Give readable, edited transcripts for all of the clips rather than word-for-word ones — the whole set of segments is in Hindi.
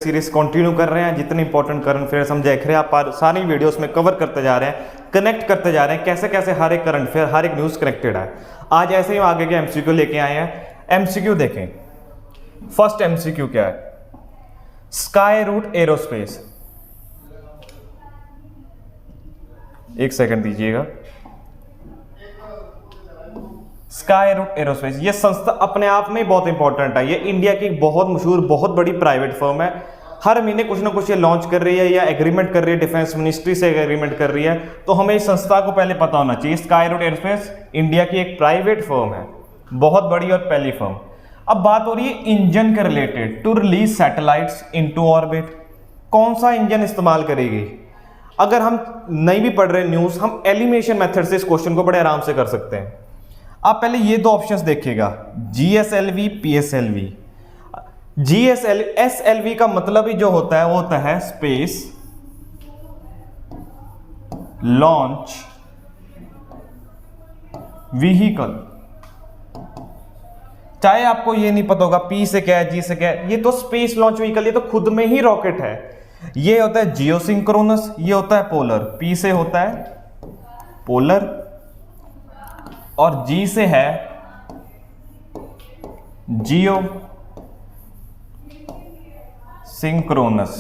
सीरीज कंटिन्यू कर रहे हैं। जितने इंपॉर्टेंट करंट अफेयर्स हम देख रहे हैं, आप सारी वीडियोस में कवर करते जा रहे हैं, कनेक्ट करते जा रहे हैं, कैसे कैसे हर एक करंट अफेयर, हर एक न्यूज़ कनेक्टेड है। आज ऐसे ही आगे के एमसीक्यू लेके आए हैं। एमसीक्यू देखें, फर्स्ट एमसीक्यू क्या है? स्काई रूट एरोस्पेस, एक सेकंड दीजिएगा। स्काई रूट एरोस्पेस ये संस्था अपने आप में बहुत इंपॉर्टेंट है। ये इंडिया की बहुत मशहूर, बहुत बड़ी प्राइवेट फर्म है। हर महीने कुछ ना कुछ ये लॉन्च कर रही है या एग्रीमेंट कर रही है, डिफेंस मिनिस्ट्री से एग्रीमेंट कर रही है। तो हमें इस संस्था को पहले पता होना चाहिए। स्काई रूट एरोस्पेस इंडिया की एक प्राइवेट फर्म है, बहुत बड़ी और पहली फर्म। अब बात हो रही है इंजन के related, to release satellites into orbit. कौन सा इंजन इस्तेमाल करेगी? अगर हम नहीं भी पढ़ रहे न्यूज़, हम एलिमिनेशन मेथड से इस क्वेश्चन को बड़े आराम से कर सकते हैं। आप पहले ये दो ऑप्शंस देखिएगा, जीएसएलवी, पीएसएलवी। एसएलवी का मतलब ही जो होता है वो होता है स्पेस लॉन्च व्हीकल। चाहे आपको ये नहीं पता होगा पी से क्या है, जी से क्या है, ये तो स्पेस लॉन्च व्हीकल, ये तो खुद में ही रॉकेट है। ये होता है जियोसिंक्रोनस, ये होता है पोलर। पी से होता है पोलर और जी से है जियो सिंक्रोनस।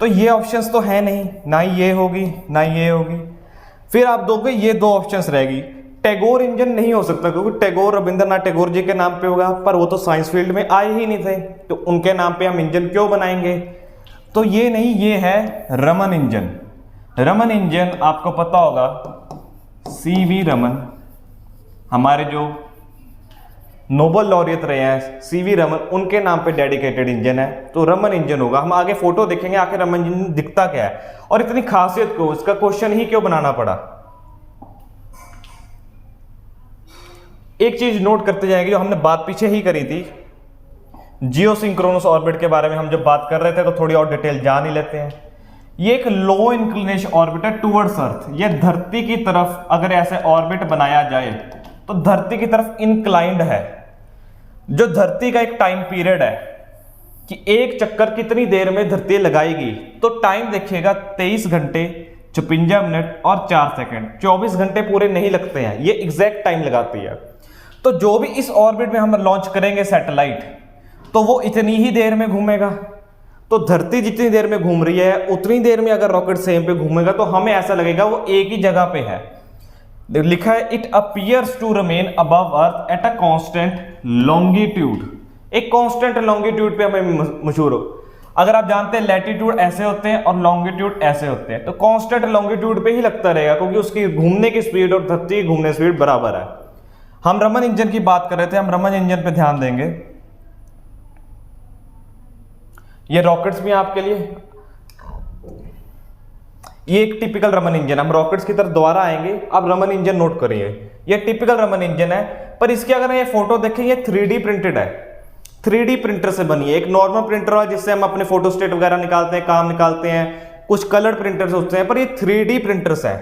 तो ये ऑप्शंस तो है नहीं, ना ही ये होगी ना ये होगी। फिर आप दोगे ये दो ऑप्शंस रहेगी। टैगोर इंजन नहीं हो सकता, क्योंकि टैगोर रविंद्रनाथ टैगोर जी के नाम पे होगा, पर वो तो साइंस फील्ड में आए ही नहीं थे, तो उनके नाम पे हम इंजन क्यों बनाएंगे? तो ये नहीं, ये है रमन इंजन। रमन इंजन आपको पता होगा, सीवी रमन, हमारे जो नोबेल लॉरियत रहे हैं सीवी रमन, उनके नाम पे डेडिकेटेड इंजन है, तो रमन इंजन होगा। हम आगे फोटो देखेंगे आखिर रमन इंजन दिखता क्या है और इतनी खासियत क्यों, इसका क्वेश्चन ही क्यों बनाना पड़ा। एक चीज नोट करते जाएंगे, जो हमने बात पीछे ही करी थी, जियोसिंक्रोनस ऑर्बिट के बारे में हम जब बात कर रहे थे, तो थोड़ी और डिटेल जान ही लेते हैं। ये एक लो इंक्लिनेशन ऑर्बिट है टुवर्ड्स अर्थ। ये धरती की तरफ अगर ऐसे ऑर्बिट बनाया जाए तो धरती की तरफ इंक्लाइंड है। जो धरती का एक टाइम पीरियड है कि एक चक्कर कितनी देर में धरती लगाएगी, तो टाइम देखिएगा 23 घंटे 56 मिनट और 4 सेकंड। 24 घंटे पूरे नहीं लगते हैं, ये एग्जैक्ट टाइम लगाती है। तो जो भी इस ऑर्बिट में हम लॉन्च करेंगे सैटेलाइट, तो वो इतनी ही देर में घूमेगा। तो धरती जितनी देर में घूम रही है उतनी देर में अगर रॉकेट सेम पे घूमेगा, तो हमें ऐसा लगेगा वो एक ही जगह पे है। लिखा है it appears to remain above earth at a constant longitude. एक कांस्टेंट लॉन्गिट्यूड पे हमें मशहूर हो। अगर आप जानते हैं लैटिट्यूड ऐसे होते हैं और लॉन्गिट्यूड ऐसे होते हैं, तो कांस्टेंट लॉन्गिट्यूड पे ही लगता रहेगा, क्योंकि उसकी घूमने की स्पीड और धरती की घूमने की स्पीड बराबर है। हम रमन इंजन की बात कर रहे थे, हम रमन इंजन पे ध्यान देंगे। ये रॉकेट्स भी आपके लिए, ये एक टिपिकल रमन इंजन, हम रॉकेट्स की तरफ दोबारा आएंगे। आप रमन इंजन नोट करिए, ये टिपिकल रमन इंजन है, पर इसकी अगर ये फोटो देखें, ये 3D प्रिंटेड है, 3D प्रिंटर से बनी है। एक नॉर्मल प्रिंटर है जिससे हम अपने फोटोस्टेट वगैरह निकालते हैं, काम निकालते हैं, कुछ कलर्ड प्रिंटर्स होते हैं, पर ये 3D प्रिंटर्स है।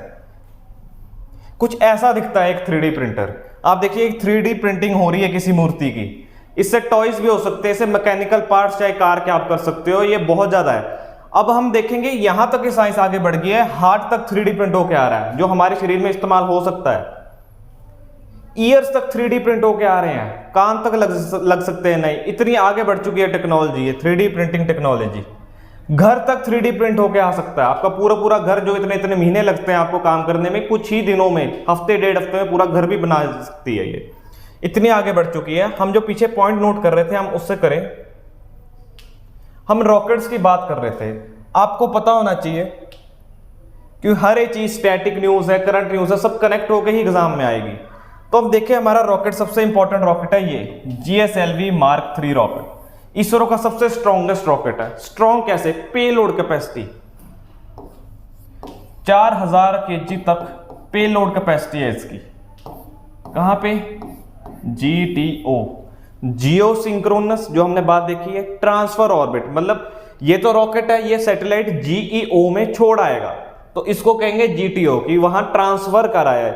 कुछ ऐसा दिखता है एक 3D प्रिंटर। आप देखिए एक 3D प्रिंटिंग हो रही है किसी मूर्ति की। इससे टॉयज भी हो सकते हैं, इससे मैकेनिकल पार्ट्स चाहे कार के आप कर सकते हो, ये बहुत ज्यादा है। अब हम देखेंगे यहां तक की साइंस आगे बढ़ गई है, हार्ट तक 3D प्रिंट होके आ रहा है, जो हमारे शरीर में इस्तेमाल हो सकता है। ईयर्स तक 3D प्रिंट होके आ रहे हैं, कान तक लग सकते हैं, नहीं, इतनी आगे बढ़ चुकी है टेक्नोलॉजी, ये 3D प्रिंटिंग टेक्नोलॉजी। घर तक 3D प्रिंट होके आ सकता है। आपका पूरा पूरा घर, जो इतने इतने महीने लगते हैं आपको काम करने में, कुछ ही दिनों में, हफ्ते 1.5 हफ्ते में पूरा घर भी बना सकती है। ये इतनी आगे बढ़ चुकी है। हम जो पीछे पॉइंट नोट कर रहे थे, हम उससे करें। हम रॉकेट्स की बात कर रहे थे। आपको पता होना चाहिए कि हर एक चीज, स्टैटिक न्यूज है, करंट न्यूज है, सब कनेक्ट होकर ही एग्जाम में आएगी। तो अब देखिए हमारा रॉकेट, सबसे इंपॉर्टेंट रॉकेट है ये जीएसएलवी मार्क 3 रॉकेट। इसरो का सबसे स्ट्रॉन्गेस्ट रॉकेट है। स्ट्रॉन्ग कैसे? पेलोड कैपेसिटी 4000 kg तक पेलोड कैपेसिटी है इसकी। कहां पे? GTO, जियो सिंक्रोनस, जो हमने बात देखी है। ट्रांसफर ऑर्बिट, मतलब ये तो रॉकेट है, ये सैटेलाइट GEO में छोड़ आएगा, तो इसको कहेंगे GTO, कि वहां ट्रांसफर कराया है।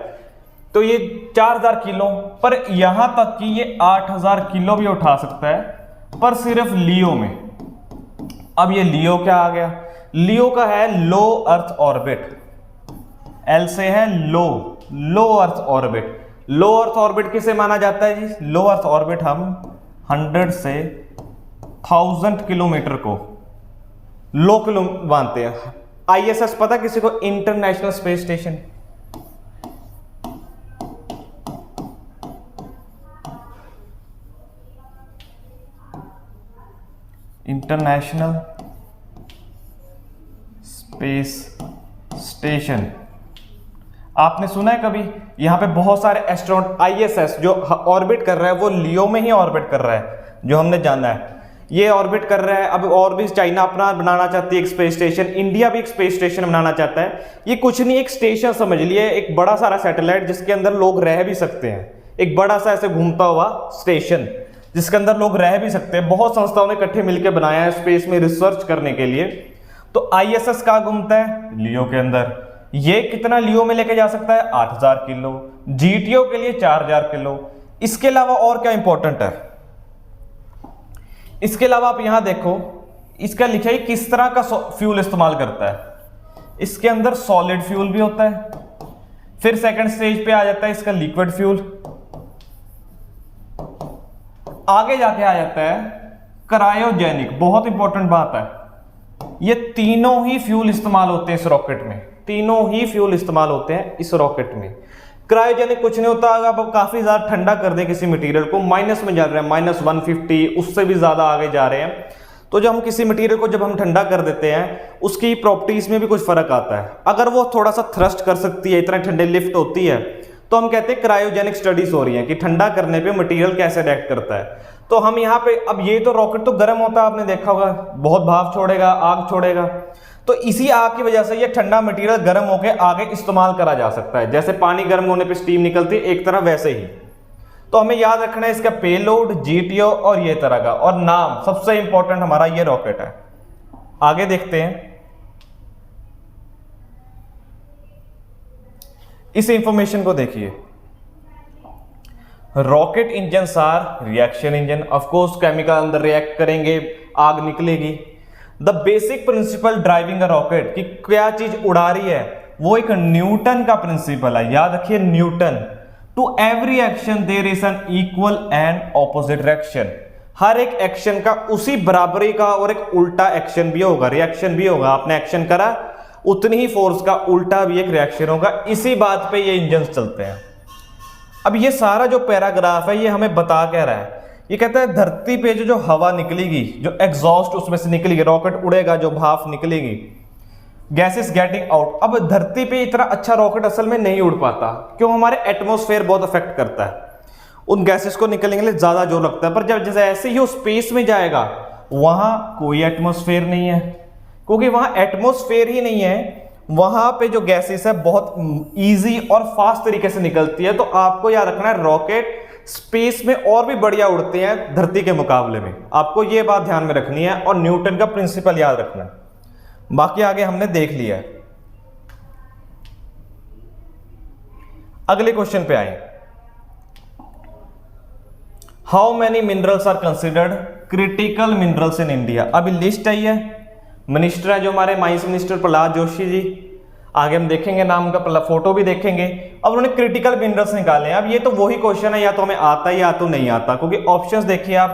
तो ये 4000 किलो, पर यहां तक कि ये 8000 किलो भी उठा सकता है, पर सिर्फ लियो में। अब ये लियो क्या आ गया, लियो का है लो अर्थ ऑर्बिट, एल से है लो अर्थ ऑर्बिट। लो अर्थ ऑर्बिट किसे माना जाता है जी, लो अर्थ ऑर्बिट हम 100 से 1000 किलोमीटर को लो किलो मानते हैं। आईएसएस पता किसी को, international space station, international space station आपने सुना है कभी? यहां पे बहुत सारे एस्ट्रोनॉट, आईएसएस जो ऑर्बिट कर रहा है वो लियो में ही ऑर्बिट कर रहा है, जो हमने जाना है ये ऑर्बिट कर रहा है। अब और भी चाइना अपना बनाना चाहती है एक स्पेस स्टेशन, इंडिया भी एक स्पेस स्टेशन बनाना चाहता है। ये कुछ नहीं, एक स्टेशन समझ लिए, एक बड़ा सारा सैटेलाइट जिसके अंदर लोग रह भी सकते हैं, एक बड़ा सा ऐसे घूमता हुआ स्टेशन जिसके अंदर लोग रह भी सकते हैं। बहुत संस्थाओं ने इकट्ठे मिलकर बनाया है स्पेस में रिसर्च करने के लिए। तो आईएसएस कहाँ घूमता है, लियो के अंदर। ये कितना लियो में लेके जा सकता है, 8000 किलो, जीटीओ के लिए 4000 किलो। इसके अलावा और क्या इंपॉर्टेंट है, इसके अलावा आप यहां देखो, इसका लिखा है किस तरह का फ्यूल इस्तेमाल करता है। इसके अंदर सॉलिड फ्यूल भी होता है, फिर सेकंड स्टेज पे आ जाता है इसका लिक्विड फ्यूल, आगे जाके आ जाता है क्रायोजेनिक। बहुत इंपॉर्टेंट बात है, ये तीनों ही फ्यूल इस्तेमाल होते हैं इस रॉकेट में, तीनों ही फ्यूल इस्तेमाल होते हैं इस रॉकेट में। क्रायोजेनिक कुछ नहीं होता, अगर आप काफी ज्यादा ठंडा कर दें किसी मटेरियल को, माइनस में जा रहे हैं, -150 उससे भी ज्यादा आगे जा रहे हैं, तो जब हम किसी मटेरियल को जब हम ठंडा कर देते हैं उसकी प्रॉपर्टीज में भी कुछ फर्क आता है। अगर वो थोड़ा सा थ्रस्ट कर सकती है, इतना ठंडे लिफ्ट होती है, तो हम कहते हैं क्रायोजेनिक स्टडीज हो रही है कि ठंडा करने पे मटेरियल कैसे रिएक्ट करता है। तो हम यहाँ पे, अब ये तो रॉकेट तो गर्म होता है, आपने देखा होगा, बहुत भाप छोड़ेगा, आग छोड़ेगा, तो इसी आग की वजह से ये ठंडा मटेरियल गर्म होकर आगे इस्तेमाल करा जा सकता है। जैसे पानी गर्म होने पे स्टीम निकलती है, एक तरह वैसे ही। तो हमें याद रखना है इसका पेलोड, जीटीओ और ये तरह का, और नाम सबसे इंपॉर्टेंट हमारा ये रॉकेट है। आगे देखते हैं, इस इंफॉर्मेशन को देखिए। Rocket engine are reaction engine, of course chemical अंदर रिएक्ट करेंगे, आग निकलेगी। The basic principle driving a rocket, कि क्या चीज उड़ा रही है, वो एक न्यूटन का प्रिंसिपल है, याद रखिए Newton. To every action there is an equal and opposite reaction, हर एक एक्शन का उसी बराबरी का और एक उल्टा एक्शन भी होगा, रिएक्शन भी होगा। आपने एक्शन करा, उतनी ही फोर्स का उल्टा भी एक रिएक्शन होगा। इसी बात पे ये इंजन चलते हैं। अब ये सारा जो पैराग्राफ है ये हमें बता क्या रहा है, ये कहता है धरती पे जो हवा निकलेगी, जो एग्जॉस्ट उसमें से निकलेगी, रॉकेट उड़ेगा, जो भाप निकलेगी, गैसेस गेटिंग आउट। अब धरती पे इतना अच्छा रॉकेट असल में नहीं उड़ पाता, क्यों, हमारे एटमॉस्फेयर बहुत अफेक्ट करता है, उन गैसेस को निकलने के लिए ज्यादा जोर लगता है। पर जब जैसे ऐसे ही वो स्पेस में जाएगा, वहां कोई एटमॉस्फेयर नहीं है, क्योंकि वहां एटमॉस्फेयर ही नहीं है, वहां पे जो गैसेस है बहुत इजी और फास्ट तरीके से निकलती है। तो आपको याद रखना है, रॉकेट स्पेस में और भी बढ़िया उड़ते हैं धरती के मुकाबले में, आपको ये बात ध्यान में रखनी है, और न्यूटन का प्रिंसिपल याद रखना है। बाकी आगे हमने देख लिया है। अगले क्वेश्चन पे आए, how many minerals are considered critical minerals in India. अभी लिस्ट आई है, मिनिस्टर है जो हमारे माइंस मिनिस्टर प्रहलाद जोशी जी, आगे हम देखेंगे नाम का फोटो भी देखेंगे। अब उन्होंने क्रिटिकल मिनरल्स निकाले हैं। अब ये तो वही क्वेश्चन है, या तो हमें आता है या तो नहीं आता, क्योंकि ऑप्शंस देखिए आप,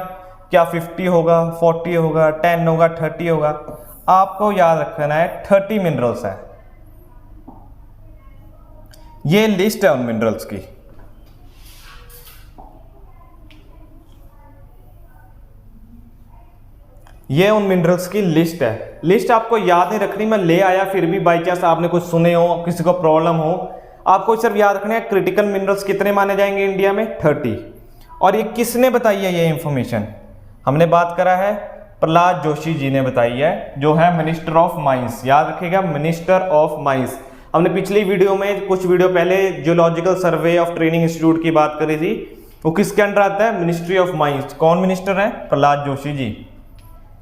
क्या 50 होगा, 40 होगा, 10 होगा, 30 होगा। आपको याद रखना है 30 मिनरल्स है, ये लिस्ट है उन मिनरल्स की। ये उन मिनरल्स की लिस्ट है। लिस्ट आपको याद नहीं रखनी, मैं ले आया, फिर भी बाई चांस आपने कुछ सुने हो, किसी को प्रॉब्लम हो, आपको सिर्फ याद रखना है क्रिटिकल मिनरल्स कितने माने जाएंगे इंडिया में, 30। और ये किसने बताई है ये इंफॉर्मेशन, हमने बात करा है, प्रहलाद जोशी जी ने बताई है, जो है मिनिस्टर ऑफ माइंस। याद रखिएगा, मिनिस्टर ऑफ माइंस। हमने पिछली वीडियो में, कुछ वीडियो पहले, geological survey of training institute की बात करी थी, वो किसके अंडर आता है, मिनिस्ट्री ऑफ माइंस। कौन मिनिस्टर है, प्रहलाद जोशी जी।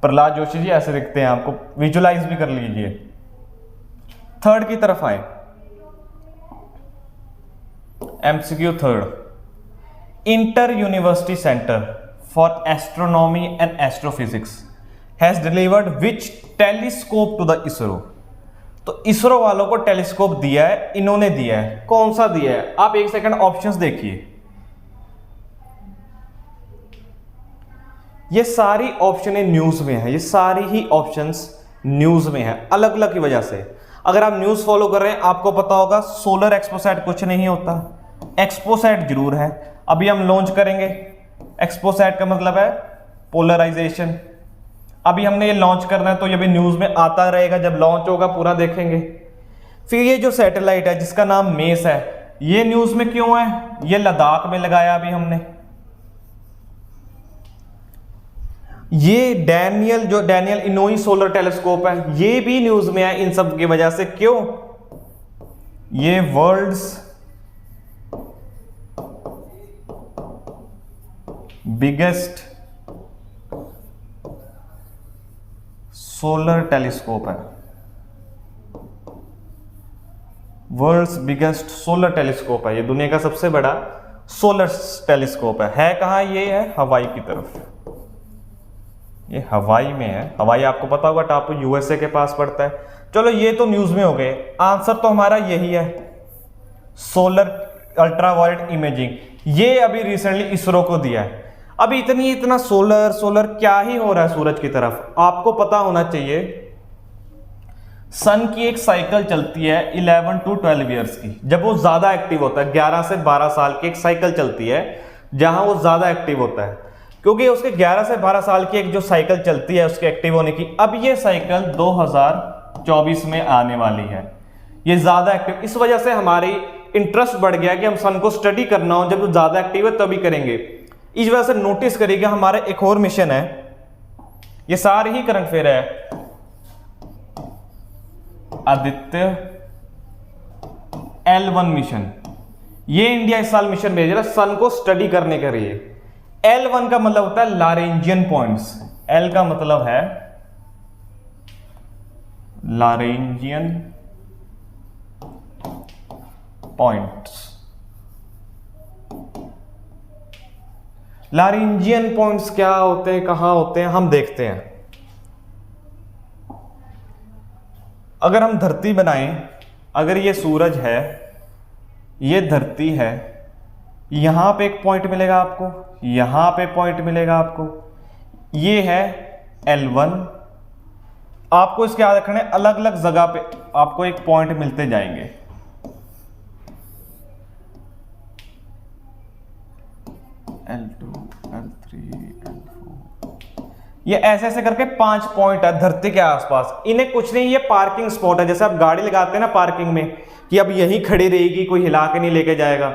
प्रहलाद जोशी जी ऐसे दिखते हैं, आपको विजुलाइज भी कर लीजिए। थर्ड की तरफ आए, MCQ third, inter university centre for astronomy and astrophysics. Has delivered which telescope to the ISRO. तो इसरो वालों को टेलीस्कोप दिया है, इन्होंने दिया है। कौन सा दिया है? आप एक सेकंड ऑप्शंस देखिए। ये सारी ऑप्शन न्यूज में है, ये सारी ही ऑप्शंस न्यूज में है, अलग अलग की वजह से। अगर आप न्यूज फॉलो कर रहे हैं आपको पता होगा सोलर एक्सपोसैट कुछ नहीं होता, एक्सपोसैट जरूर है। अभी हम लॉन्च करेंगे, एक्सपोसैट का मतलब है पोलराइजेशन। अभी हमने ये लॉन्च करना है तो ये भी न्यूज में आता रहेगा, जब लॉन्च होगा पूरा देखेंगे। फिर ये जो सैटेलाइट है जिसका नाम मेस है, ये न्यूज में क्यों है? ये लद्दाख में लगाया अभी हमने। ये डैनियल इनोई सोलर टेलीस्कोप है, ये भी न्यूज में है इन सब की वजह से। क्यों? ये वर्ल्ड्स बिगेस्ट सोलर टेलीस्कोप है, वर्ल्ड्स बिगेस्ट सोलर टेलीस्कोप है। ये दुनिया का सबसे बड़ा सोलर टेलीस्कोप है कहां? ये है हवाई की तरफ, ये हवाई में है। हवाई आपको पता होगा टापू यूएसए के पास पड़ता है। चलो ये तो न्यूज में हो गए, आंसर तो हमारा यही है, सोलर अल्ट्रावायलेट इमेजिंग। ये अभी रिसेंटली इसरो को दिया है। अभी इतना सोलर क्या ही हो रहा है सूरज की तरफ। आपको पता होना चाहिए सन की एक साइकिल चलती है 11 to 12 ईयर्स की, जब वो ज्यादा एक्टिव होता है। 11 से 12 साल की एक साइकिल चलती है जहां वो ज्यादा एक्टिव होता है, क्योंकि उसके 11 से 12 साल की एक जो साइकिल चलती है उसके एक्टिव होने की। अब ये साइकिल 2024 में आने वाली है, ये ज्यादा एक्टिव। इस वजह से हमारी इंटरेस्ट बढ़ गया कि हम सन को स्टडी करना हो, जब वो ज्यादा एक्टिव है तभी करेंगे। इस वजह से नोटिस करिएगा हमारा एक और मिशन है, ये सारे ही करंट अफेयर है, आदित्य L1 मिशन। ये इंडिया इस साल मिशन भेज रहा है सन को स्टडी करने के लिए। L1 का मतलब होता है लारेंजियन पॉइंट्स, L का मतलब है लारेंजियन पॉइंट्स। लारेंजियन पॉइंट्स क्या होते हैं, कहां होते हैं, हम देखते हैं। अगर हम धरती बनाएं, अगर ये सूरज है, ये धरती है, यहां पे एक पॉइंट मिलेगा आपको, यहां पे पॉइंट मिलेगा आपको, ये है L1। आपको इसके याद रखना है, अलग अलग जगह पे आपको एक पॉइंट मिलते जाएंगे। L2, L3, L4, ये ऐसे ऐसे करके 5 पॉइंट है धरती के आसपास। इन्हें कुछ नहीं, ये पार्किंग स्पॉट है। जैसे आप गाड़ी लगाते हैं ना पार्किंग में, कि अब यहीं खड़ी रहेगी, कोई हिला के नहीं लेके जाएगा।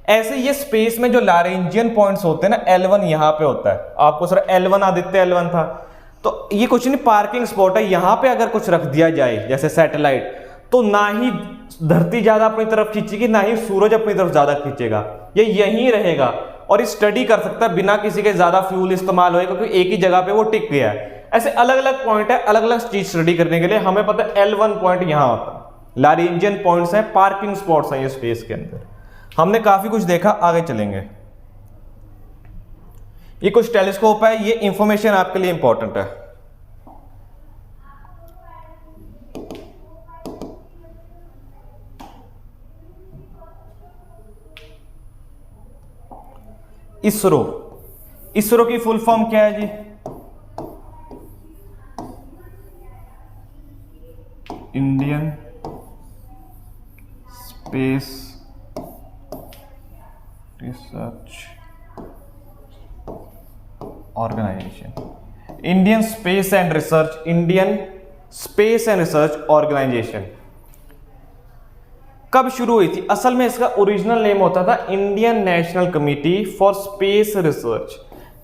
ऐसे ये स्पेस में जो लारेंजियन पॉइंट्स होते हैं ना, L1 यहां पे होता है। आपको सर L1 आदित्य L1 था, तो ये कुछ नहीं, पार्किंग स्पॉट है। यहां पे अगर कुछ रख दिया जाए जैसे सैटेलाइट, तो ना ही धरती ज्यादा अपनी तरफ खींचेगी, ना ही सूरज अपनी तरफ ज्यादा खींचेगा, ये यहीं रहेगा और स्टडी कर सकता है बिना किसी के ज्यादा फ्यूल इस्तेमाल होए, क्योंकि एक ही जगह पे वो टिक गया है। ऐसे अलग अलग पॉइंट है, अलग अलग चीज स्टडी करने के लिए। हमें पता है L1 पॉइंट यहां होता है, लारेंजियन पॉइंट्स हैं, पार्किंग स्पॉट्स हैं ये स्पेस के अंदर। हमने काफी कुछ देखा, आगे चलेंगे। ये कुछ टेलीस्कोप है, ये इंफॉर्मेशन आपके लिए इंपॉर्टेंट है। इसरो, इसरो की फुल फॉर्म क्या है जी? Indian space research organisation. Indian space and research, Indian space and research organisation कब शुरू हुई थी? असल में इसका ओरिजिनल नेम होता था Indian national committee for space research,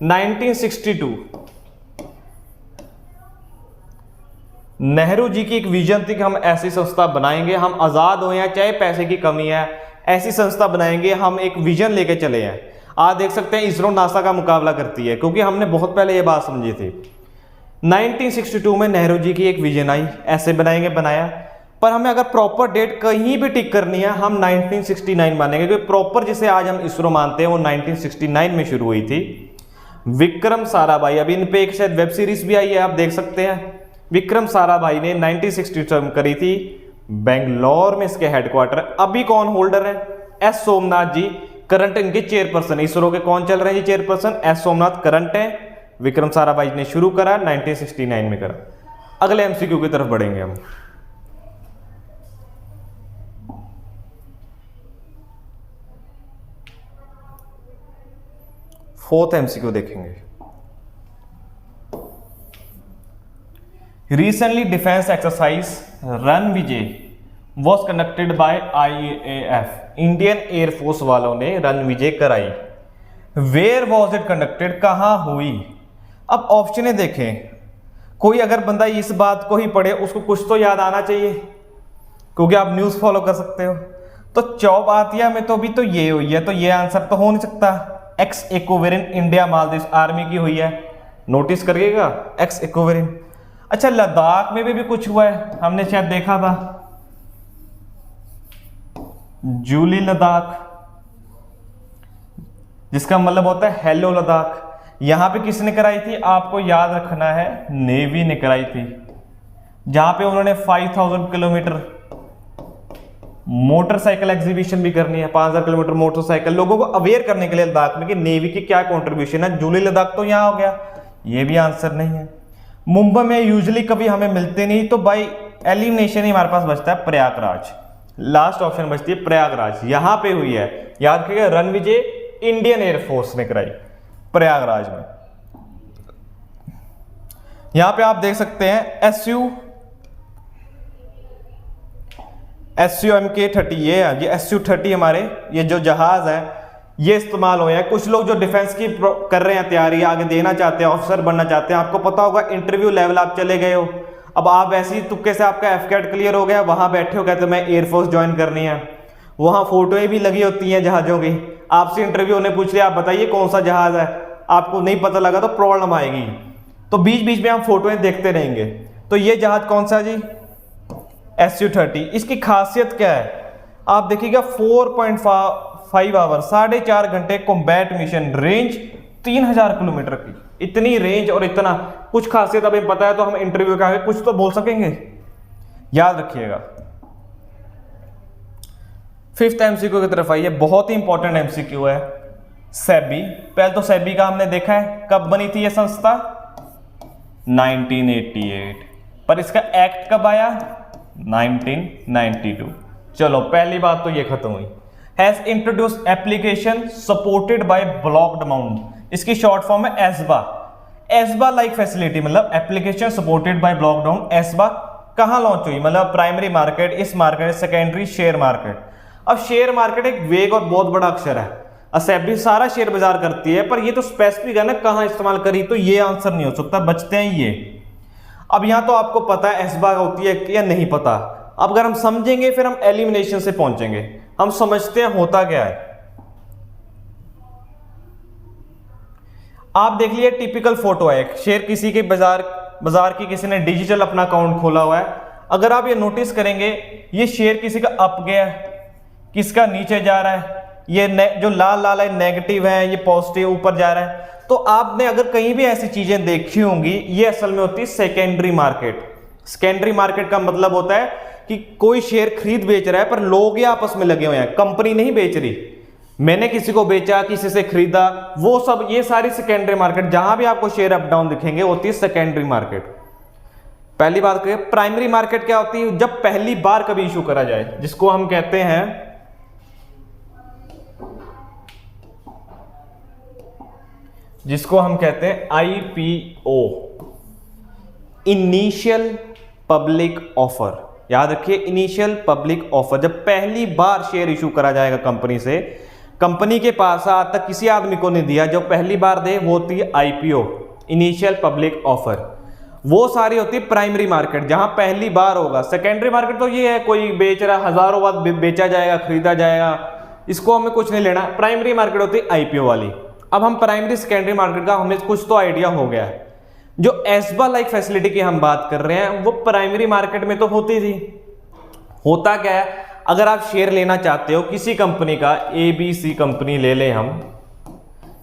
1962। Nehru ji की एक विजन थी कि हम ऐसी संस्था बनाएंगे, हम आजाद हो या चाहे पैसे की कमी है, ऐसी संस्था बनाएंगे। हम एक विजन लेके चले हैं। आज देख सकते हैं इसरो नासा का मुकाबला करती है, क्योंकि हमने बहुत पहले ये बात समझी थी। 1962 में नेहरू जी की एक विजन आई, ऐसे बनाएंगे, बनाया। पर हमें अगर प्रॉपर डेट कहीं भी टिक करनी है, हम 1969 मानेंगे, क्योंकि प्रॉपर जिसे आज हम इसरो मानते हैं वो 1969 में शुरू हुई थी। विक्रम साराभाई, अभी इन पे एक शायद वेब सीरीज भी आई है, आप देख सकते हैं। विक्रम साराभाई ने 1967 करी थी, बेंगलोर में इसके हेडक्वार्टर। अभी कौन होल्डर है? एस सोमनाथ जी करंट इनके चेयरपर्सन। इसरो के कौन चल रहे हैं जी चेयरपर्सन? एस सोमनाथ करंट है। विक्रम साराभाई ने शुरू करा, 1969 में करा। अगले एमसीक्यू की तरफ बढ़ेंगे हम। फोर्थ एमसीक्यू देखेंगे। Recently defence exercise Ranvijay was conducted by IAF, Indian air force वालों ने रणविजय कराई। वेयर वॉज इट कंडक्टेड, कहां हुई? अब ऑप्शनें देखें। कोई अगर बंदा इस बात को ही पढ़े उसको कुछ तो याद आना चाहिए, क्योंकि आप न्यूज़ फॉलो कर सकते हो। तो चौबातिया में तो भी तो ये हुई है, तो ये आंसर तो हो नहीं सकता। X equivalent India Maldives army की हुई है, नोटिस करिएगा एक्स इक्विवेलेंट। अच्छा, लद्दाख में भी कुछ हुआ है, हमने शायद देखा था, जूली लद्दाख, जिसका मतलब होता है हेलो लद्दाख। यहां पे किसने कराई थी? आपको याद रखना है, नेवी ने कराई थी, जहां पे उन्होंने 5000 किलोमीटर मोटरसाइकिल एग्जीबिशन भी करनी है। 5000 किलोमीटर मोटरसाइकिल, लोगों को अवेयर करने के लिए लद्दाख में कि नेवी की क्या कंट्रीब्यूशन है। जूली लद्दाख तो यहां हो गया, ये भी आंसर नहीं है। मुंबई में यूजुअली कभी हमें मिलते नहीं, तो बाई एलिमिनेशन ही हमारे पास बचता है प्रयागराज। लास्ट ऑप्शन बचती है प्रयागराज, यहां पे हुई है। याद रखिएगा, रणविजय इंडियन एयरफोर्स ने कराई प्रयागराज में। यहां पे आप देख सकते हैं SUMK-30, ये है जी SU-30 हमारे, ये जो जहाज है ये इस्तेमाल हुए हैं। कुछ लोग जो डिफेंस की कर रहे हैं तैयारी, आगे देना चाहते हैं, ऑफिसर बनना चाहते हैं, आपको पता होगा इंटरव्यू लेवल आप चले गए हो, अब आप ऐसे ही तुक्के से आपका FCAT क्लियर हो गया, वहां बैठे हो, कहते मैं एयरफोर्स ज्वाइन करनी है, वहां फोटोएं भी लगी होती हैं जहाजों की, आपसे इंटरव्यू ने पूछ लिया आप बताइए कौन सा जहाज है, आपको नहीं पता लगा तो प्रॉब्लम आएगी। तो बीच बीच में हम फोटोएं देखते रहेंगे। तो ये जहाज कौन सा जी? SU-30। इसकी खासियत क्या है? आप देखिएगा 4.5 आवर, 4.5 घंटे कॉम्बैट मिशन, रेंज 3000 किलोमीटर की, इतनी रेंज और इतना कुछ खासियत हमें पता है, तो हम इंटरव्यू के आगे कुछ तो बोल सकेंगे, याद रखिएगा। फिफ्थ एमसीक्यू की तरफ आइए, बहुत ही इंपॉर्टेंट एमसीक्यू है। सेबी, पहले तो सेबी का हमने देखा है, कब बनी थी यह संस्था? 1988। पर इसका एक्ट कब आया? 1992। चलो पहली बात तो ये खत्म हुई। Has introduce application supported by blocked amount, इसकी शॉर्ट फॉर्म है एसबा। एसबा लाइक फैसिलिटी मतलब application supported by block down. ASBA कहां लॉन्च हुई? मतलब प्राइमरी मार्केट, इस मार्केट, सेकेंडरी शेयर मार्केट। अब शेयर मार्केट एक वेग और बहुत बड़ा अक्षर है, असेंबली सारा शेयर बाजार करती है, पर ये तो स्पेसिफिक है ना कहां इस्तेमाल करी, तो ये आंसर नहीं हो सकता, बचते हैं ये। अब यहां तो आपको पता है एसबा होती है या नहीं पता, अब अगर हम समझेंगे फिर हम एलिमिनेशन से पहुंचेंगे। हम समझते हैं होता क्या है। आप देख लिए टिपिकल फोटो है, एक शेयर किसी के बाजार की किसी ने डिजिटल अपना अकाउंट खोला हुआ है। अगर आप ये नोटिस करेंगे, ये शेयर किसी का अप गया है, किसका नीचे जा रहा है, ये जो लाल लाल है नेगेटिव है, ये पॉजिटिव ऊपर जा रहा है। तो आपने अगर कहीं भी ऐसी चीजें देखी होंगी, ये असल में होती है सेकेंडरी मार्केट। सेकेंडरी मार्केट का मतलब होता है कि कोई शेयर खरीद बेच रहा है, पर लोग ये आपस में लगे हुए हैं, कंपनी नहीं बेच रही, मैंने किसी को बेचा, किसी से खरीदा, वो सब, ये सारी सेकेंडरी मार्केट, जहां भी आपको शेयर अप डाउन दिखेंगे होती है सेकेंडरी मार्केट। पहली बात करें, प्राइमरी मार्केट क्या होती है? जब पहली बार कभी इशू करा जाए, जिसको हम कहते हैं IPO, इनिशियल पब्लिक ऑफर। याद रखिए, इनिशियल पब्लिक ऑफर, जब पहली बार शेयर इशू करा जाएगा कंपनी से, कंपनी के पास आज तक किसी आदमी को नहीं दिया, जो पहली बार दे वो होती है IPO, इनिशियल पब्लिक ऑफर। वो सारी होती है प्राइमरी मार्केट, जहां पहली बार होगा। सेकेंडरी मार्केट तो ये है कोई बेच रहा, हजारों बार बेचा जाएगा, खरीदा जाएगा, इसको हमें कुछ नहीं लेना। प्राइमरी मार्केट होती है IPO वाली। अब हम प्राइमरी सेकेंडरी मार्केट का हमें कुछ तो आइडिया हो गया है। जो एसबा लाइक फैसिलिटी की हम बात कर रहे हैं, वो प्राइमरी मार्केट में तो होती थी। होता क्या है, अगर आप शेयर लेना चाहते हो किसी कंपनी का, ABC कंपनी ले लें हम,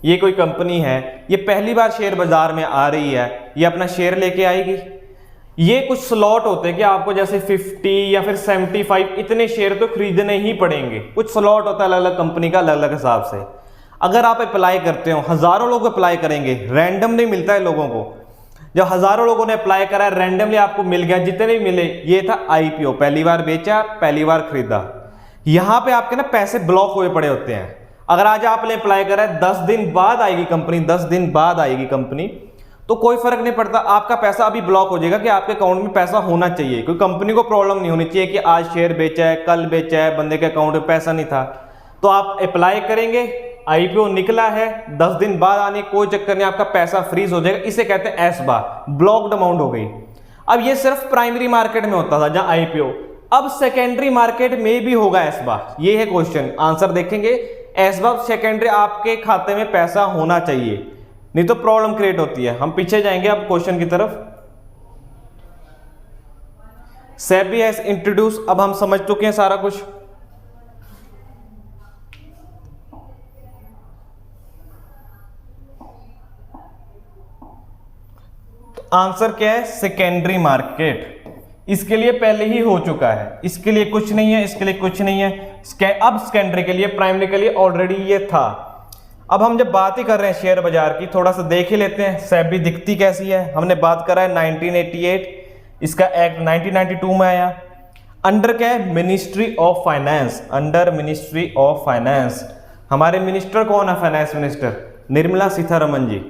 ये कोई कंपनी है, ये पहली बार शेयर बाजार में आ रही है, ये अपना शेयर लेके आएगी। ये कुछ स्लॉट होते हैं कि आपको जैसे 50 या फिर 75 इतने शेयर तो खरीदने ही पड़ेंगे। कुछ स्लॉट होता है अलग अलग कंपनी का अलग अलग हिसाब से। अगर आप अप्लाई करते हो, हजारों लोग अप्लाई करेंगे, रैंडम नहीं मिलता है लोगों को। जब हजारों लोगों ने अप्लाई करा, रैंडमली आपको मिल गया, जितने भी मिले, ये था आईपीओ, पहली बार बेचा, पहली बार खरीदा। यहां पे आपके ना पैसे ब्लॉक हुए पड़े होते हैं। अगर आज आपने अप्लाई करा है, 10 दिन बाद आएगी कंपनी, 10 दिन बाद आएगी कंपनी, तो कोई फर्क नहीं पड़ता, आपका पैसा अभी ब्लॉक हो जाएगा कि आपके अकाउंट में पैसा होना चाहिए। कोई कंपनी को प्रॉब्लम नहीं होनी चाहिए कि आज शेयर बेचा है, कल बेचा है, बंदे के अकाउंट में पैसा नहीं था। तो आप अप्लाई करेंगे, आईपीओ निकला है, 10 दिन बाद आने, कोई चक्कर नहीं, आपका पैसा फ्रीज हो जाएगा। इसे कहते हैं एसबा, ब्लॉक्ड अमाउंट हो गई। अब ये सिर्फ प्राइमरी मार्केट में होता था जहां आईपीओ, अब सेकेंडरी मार्केट में भी होगा एसबा। ये है क्वेश्चन, आंसर देखेंगे। एसबा सेकेंडरी, आपके खाते में पैसा होना चाहिए, नहीं तो प्रॉब्लम क्रिएट होती है। हम पीछे जाएंगे अब क्वेश्चन की तरफ। सेबी हैज इंट्रोड्यूस, अब हम समझ चुके हैं सारा कुछ। आंसर क्या है? Secondary market. इसके लिए पहले ही हो चुका है, इसके लिए कुछ नहीं है, इसके लिए कुछ नहीं है। अब सेकेंडरी के लिए, प्राइमरी के लिए ऑलरेडी ये था। अब हम जब बात ही कर रहे हैं शेयर बाजार की, थोड़ा सा देख ही लेते हैं सेबी दिखती कैसी है। हमने बात करा है 1988, इसका एक्ट 1992 में आया। अंडर क्या है? Ministry of finance, under ministry of finance. हमारे मिनिस्टर कौन है? फाइनेंस मिनिस्टर निर्मला सीतारमन जी।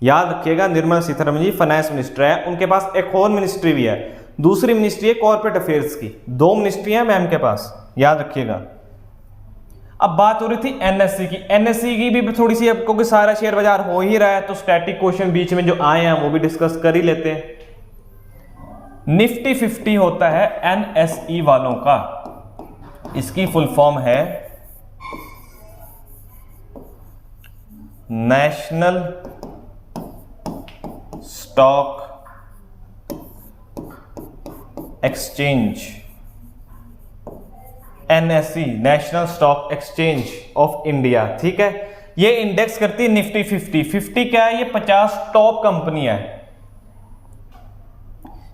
याद रखिएगा, निर्मला सीतारमन जी फाइनेंस मिनिस्टर है। उनके पास एक और मिनिस्ट्री भी है, दूसरी मिनिस्ट्री है कॉर्पोरेट अफेयर्स की। 2 मिनिस्ट्री है मैम के पास, याद रखिएगा। अब बात हो रही थी एनएससी की। एनएससी की भी थोड़ी सी, अब क्योंकि सारा शेयर बाजार हो ही रहा है तो स्टैटिक क्वेश्चन बीच में जो आए हैं वो भी डिस्कस कर ही लेते हैं। निफ्टी 50 होता है एनएसई वालों का, इसकी फुल फॉर्म है national stock exchange, NSE, national stock exchange of India. ठीक है, ये इंडेक्स करती है निफ्टी 50। 50 क्या है? ये 50 टॉप कंपनी है,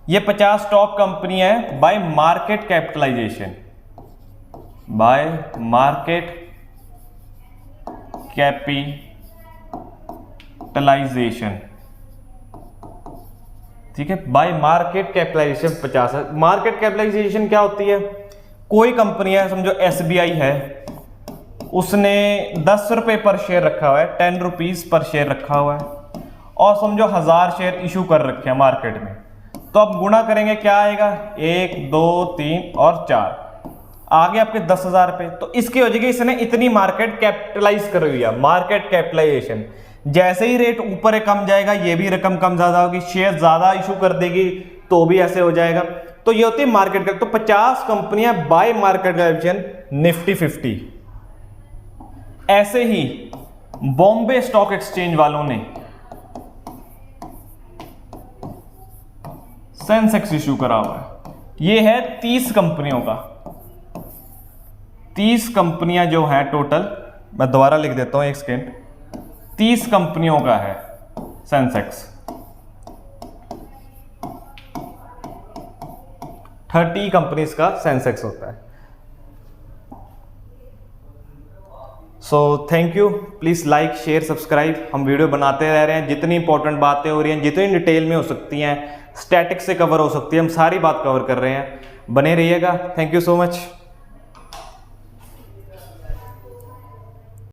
ये 50 टॉप कंपनी है by market capitalization, by market capitalization. ठीक है, बाय मार्केट कैपिटलाइजेशन 50 है। मार्केट कैपिटलाइजेशन क्या होती है? कोई कंपनी है, समझो एसबीआई है, उसने 10 रुपए पर शेयर रखा हुआ है, 10 रुपीज पर शेयर रखा हुआ है, और समझो 1000 शेयर इशू कर रखे हैं मार्केट में। तो अब गुणा करेंगे, क्या आएगा? 1 2 3 और 4, आगे आपके 10,000 रुपए। तो इसकी वजह से इसने इतनी मार्केट कैपिटलाइज कर हुई है, मार्केट कैपिटलाइजेशन। जैसे ही रेट ऊपर है कम जाएगा, ये भी रकम कम ज्यादा होगी, शेयर ज्यादा इशू कर देगी तो भी ऐसे हो जाएगा। तो ये होती है मार्केट कैप। तो 50 कंपनियां बाय मार्केट कैपिटलाइजेशन निफ्टी 50। ऐसे ही बॉम्बे स्टॉक एक्सचेंज वालों ने सेंसेक्स इशू करा हुआ है, ये है 30 कंपनियों का। 30 कंपनियां जो हैं टोटल, मैं दोबारा लिख देता हूं एक सेकेंड, 30 कंपनियों का है सेंसेक्स। 30 कंपनीज का सेंसेक्स होता है। So thank you, please like share subscribe. हम वीडियो बनाते रह रहे हैं, जितनी इंपॉर्टेंट बातें हो रही हैं, जितनी डिटेल में हो सकती हैं, स्टैटिक से कवर हो सकती है, हम सारी बात कवर कर रहे हैं। बने रहिएगा। Thank you so much.